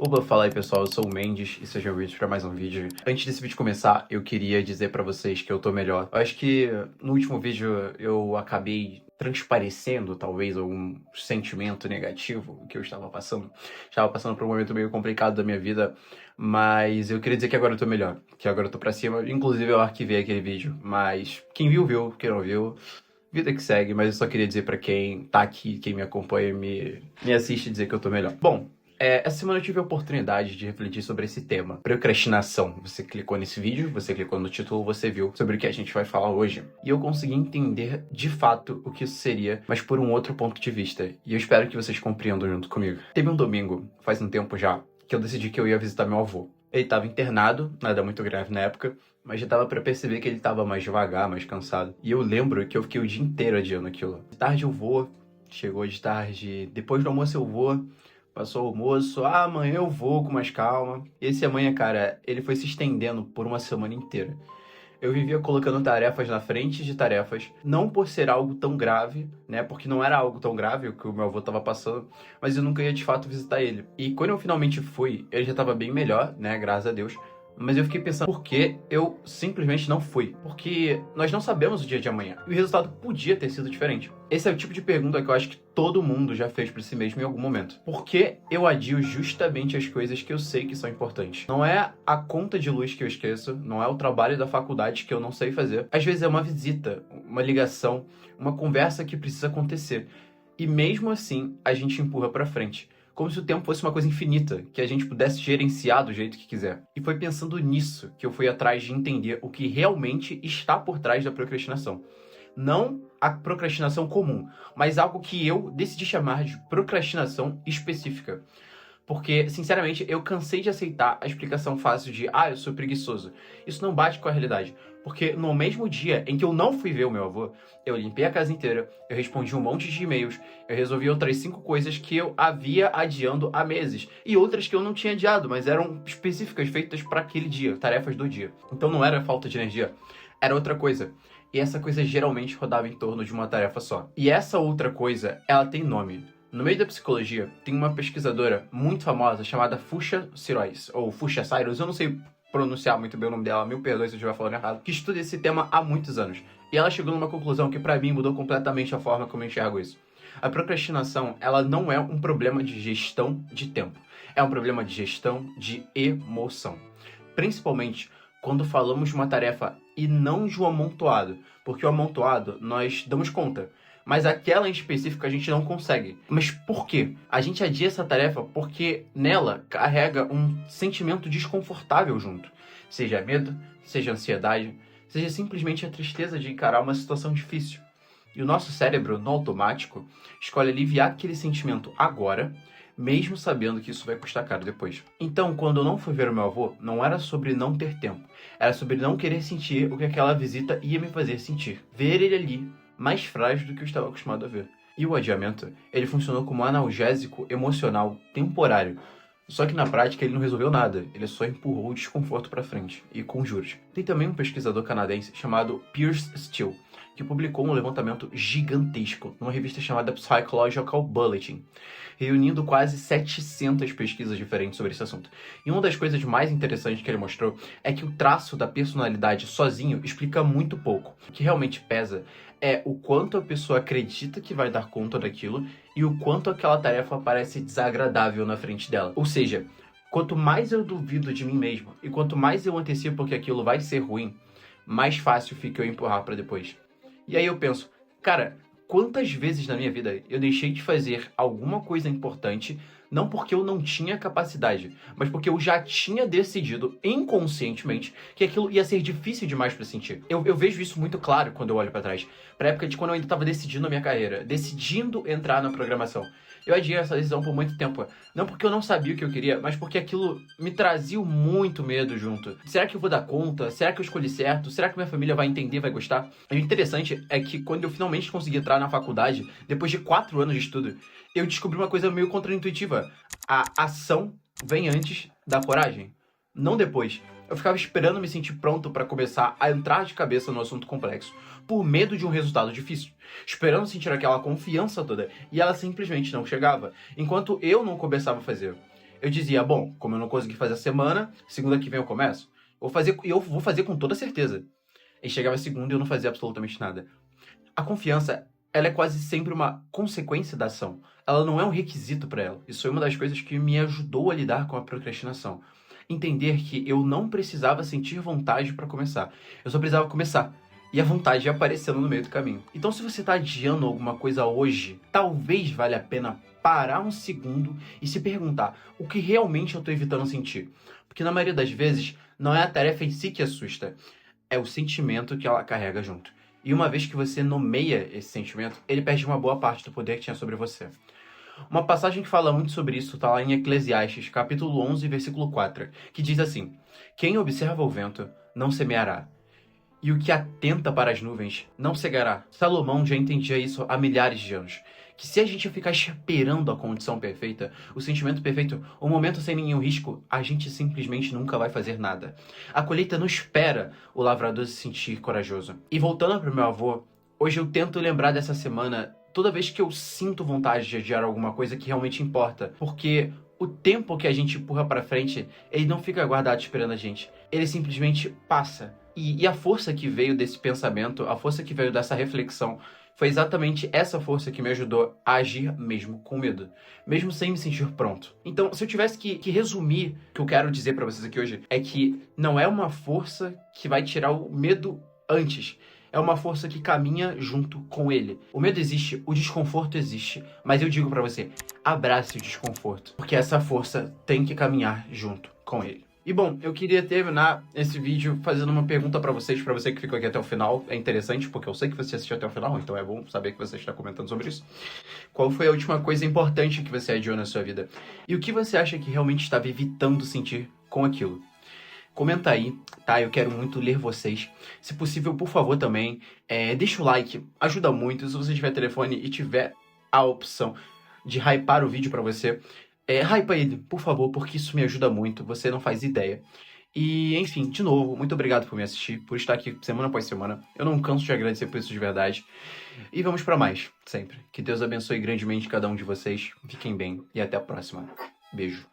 Oba, fala aí pessoal, eu sou o Mendes e sejam bem-vindos para mais um vídeo. Antes desse vídeo começar, eu queria dizer pra vocês que eu tô melhor. Eu acho que no último vídeo eu acabei transparecendo talvez algum sentimento negativo que eu estava passando. Estava passando por um momento meio complicado da minha vida, mas eu queria dizer que agora eu tô melhor, que agora eu tô pra cima. Inclusive eu arquivei aquele vídeo, mas quem viu, viu, quem não viu... Vida que segue, mas eu só queria dizer pra quem tá aqui, quem me acompanha e me assiste, dizer que eu tô melhor. Bom, essa semana eu tive a oportunidade de refletir sobre esse tema, procrastinação. Você clicou nesse vídeo, você clicou no título, você viu sobre o que a gente vai falar hoje. E eu consegui entender de fato o que isso seria, mas por um outro ponto de vista. E eu espero que vocês compreendam junto comigo. Teve um domingo, faz um tempo já, que eu decidi que eu ia visitar meu avô. Ele estava internado, nada muito grave na época, mas já dava pra perceber que ele tava mais devagar, mais cansado. E eu lembro que eu fiquei o dia inteiro adiando aquilo. De tarde eu vou, chegou de tarde, depois do almoço eu vou, passou o almoço, amanhã eu vou com mais calma. E esse amanhã, cara, ele foi se estendendo por uma semana inteira. Eu vivia colocando tarefas na frente de tarefas, não por ser algo tão grave, né? Porque não era algo tão grave o que o meu avô tava passando, mas eu nunca ia de fato visitar ele. E quando eu finalmente fui, ele já tava bem melhor, né? Graças a Deus. Mas eu fiquei pensando por que eu simplesmente não fui. Porque nós não sabemos o dia de amanhã. E o resultado podia ter sido diferente. Esse é o tipo de pergunta que eu acho que todo mundo já fez pra si mesmo em algum momento. Por que eu adio justamente as coisas que eu sei que são importantes? Não é a conta de luz que eu esqueço, não é o trabalho da faculdade que eu não sei fazer. Às vezes é uma visita, uma ligação, uma conversa que precisa acontecer. E mesmo assim, a gente empurra pra frente. Como se o tempo fosse uma coisa infinita, que a gente pudesse gerenciar do jeito que quiser. E foi pensando nisso que eu fui atrás de entender o que realmente está por trás da procrastinação. Não a procrastinação comum, mas algo que eu decidi chamar de procrastinação específica. Porque, sinceramente, eu cansei de aceitar a explicação fácil de eu sou preguiçoso. Isso não bate com a realidade. Porque no mesmo dia em que eu não fui ver o meu avô, eu limpei a casa inteira, eu respondi um monte de e-mails, eu resolvi outras 5 coisas que eu havia adiando há meses. E outras que eu não tinha adiado, mas eram específicas, feitas para aquele dia, tarefas do dia. Então não era falta de energia, era outra coisa. E essa coisa geralmente rodava em torno de uma tarefa só. E essa outra coisa, ela tem nome. No meio da psicologia, tem uma pesquisadora muito famosa chamada Fuchsia Cyrus, ou Fuchsia Cyrus, eu não sei pronunciar muito bem o nome dela, mil perdões se eu estiver falando errado, que estuda esse tema há muitos anos. E ela chegou numa conclusão que pra mim mudou completamente a forma como eu enxergo isso. A procrastinação, ela não é um problema de gestão de tempo, é um problema de gestão de emoção. Principalmente quando falamos de uma tarefa e não de um amontoado, porque o amontoado nós damos conta, mas aquela em específico a gente não consegue. Mas por quê? A gente adia essa tarefa porque nela carrega um sentimento desconfortável junto. Seja medo, seja ansiedade, seja simplesmente a tristeza de encarar uma situação difícil. E o nosso cérebro, no automático, escolhe aliviar aquele sentimento agora, mesmo sabendo que isso vai custar caro depois. Então, quando eu não fui ver o meu avô, não era sobre não ter tempo. Era sobre não querer sentir o que aquela visita ia me fazer sentir. Ver ele ali, mais frágil do que eu estava acostumado a ver. E o adiamento, ele funcionou como um analgésico emocional temporário. Só que na prática ele não resolveu nada, ele só empurrou o desconforto para frente, e com juros. Tem também um pesquisador canadense chamado Piers Steel, que publicou um levantamento gigantesco numa revista chamada Psychological Bulletin, reunindo quase 700 pesquisas diferentes sobre esse assunto. E uma das coisas mais interessantes que ele mostrou é que o traço da personalidade sozinho explica muito pouco. O que realmente pesa é o quanto a pessoa acredita que vai dar conta daquilo e o quanto aquela tarefa parece desagradável na frente dela. Ou seja, quanto mais eu duvido de mim mesmo e quanto mais eu antecipo que aquilo vai ser ruim, mais fácil fica eu empurrar para depois. E aí eu penso, cara, quantas vezes na minha vida eu deixei de fazer alguma coisa importante não porque eu não tinha capacidade, mas porque eu já tinha decidido inconscientemente que aquilo ia ser difícil demais pra sentir. Eu vejo isso muito claro quando eu olho pra trás. Pra época de quando eu ainda tava decidindo a minha carreira, decidindo entrar na programação. Eu adiei essa decisão por muito tempo. Não porque eu não sabia o que eu queria, mas porque aquilo me trazia muito medo junto. Será que eu vou dar conta? Será que eu escolhi certo? Será que minha família vai entender, vai gostar? E o interessante é que quando eu finalmente consegui entrar na faculdade, depois de 4 anos de estudo, eu descobri uma coisa meio contraintuitiva. A ação vem antes da coragem, não depois. Eu ficava esperando me sentir pronto para começar a entrar de cabeça no assunto complexo, por medo de um resultado difícil, esperando sentir aquela confiança toda, e ela simplesmente não chegava, enquanto eu não começava a fazer. Eu dizia, bom, como eu não consegui fazer a semana, segunda que vem eu começo. Eu vou fazer com toda certeza. E chegava segunda e eu não fazia absolutamente nada. A confiança, ela é quase sempre uma consequência da ação. Ela não é um requisito para ela. Isso foi uma das coisas que me ajudou a lidar com a procrastinação. Entender que eu não precisava sentir vontade para começar. Eu só precisava começar. E a vontade ia aparecendo no meio do caminho. Então, se você está adiando alguma coisa hoje, talvez valha a pena parar um segundo e se perguntar o que realmente eu estou evitando sentir. Porque na maioria das vezes, não é a tarefa em si que assusta, é o sentimento que ela carrega junto. E uma vez que você nomeia esse sentimento, ele perde uma boa parte do poder que tinha sobre você. Uma passagem que fala muito sobre isso está lá em Eclesiastes, capítulo 11, versículo 4, que diz assim: quem observa o vento não semeará, e o que atenta para as nuvens não cegará. Salomão já entendia isso há milhares de anos. Que se a gente ficar esperando a condição perfeita, o sentimento perfeito, o momento sem nenhum risco, a gente simplesmente nunca vai fazer nada. A colheita não espera o lavrador se sentir corajoso. E voltando para o meu avô, hoje eu tento lembrar dessa semana toda vez que eu sinto vontade de adiar alguma coisa que realmente importa. Porque o tempo que a gente empurra para frente, ele não fica guardado esperando a gente. Ele simplesmente passa. E a força que veio desse pensamento, a força que veio dessa reflexão, foi exatamente essa força que me ajudou a agir mesmo com medo, mesmo sem me sentir pronto. Então, se eu tivesse que resumir o que eu quero dizer pra vocês aqui hoje, é que não é uma força que vai tirar o medo antes, é uma força que caminha junto com ele. O medo existe, o desconforto existe, mas eu digo pra você, abrace o desconforto, porque essa força tem que caminhar junto com ele. E bom, eu queria terminar esse vídeo fazendo uma pergunta pra vocês, pra você que ficou aqui até o final. É interessante, porque eu sei que você assistiu até o final, então é bom saber que você está comentando sobre isso. Qual foi a última coisa importante que você adiou na sua vida? E o que você acha que realmente estava evitando sentir com aquilo? Comenta aí, tá? Eu quero muito ler vocês. Se possível, por favor, também, deixa o like, ajuda muito. Se você tiver telefone e tiver a opção de hypar o vídeo pra você, hypa ele, por favor, porque isso me ajuda muito, você não faz ideia. E, enfim, de novo, muito obrigado por me assistir, por estar aqui semana após semana. Eu não canso de agradecer por isso de verdade. E vamos pra mais, sempre. Que Deus abençoe grandemente cada um de vocês. Fiquem bem e até a próxima. Beijo.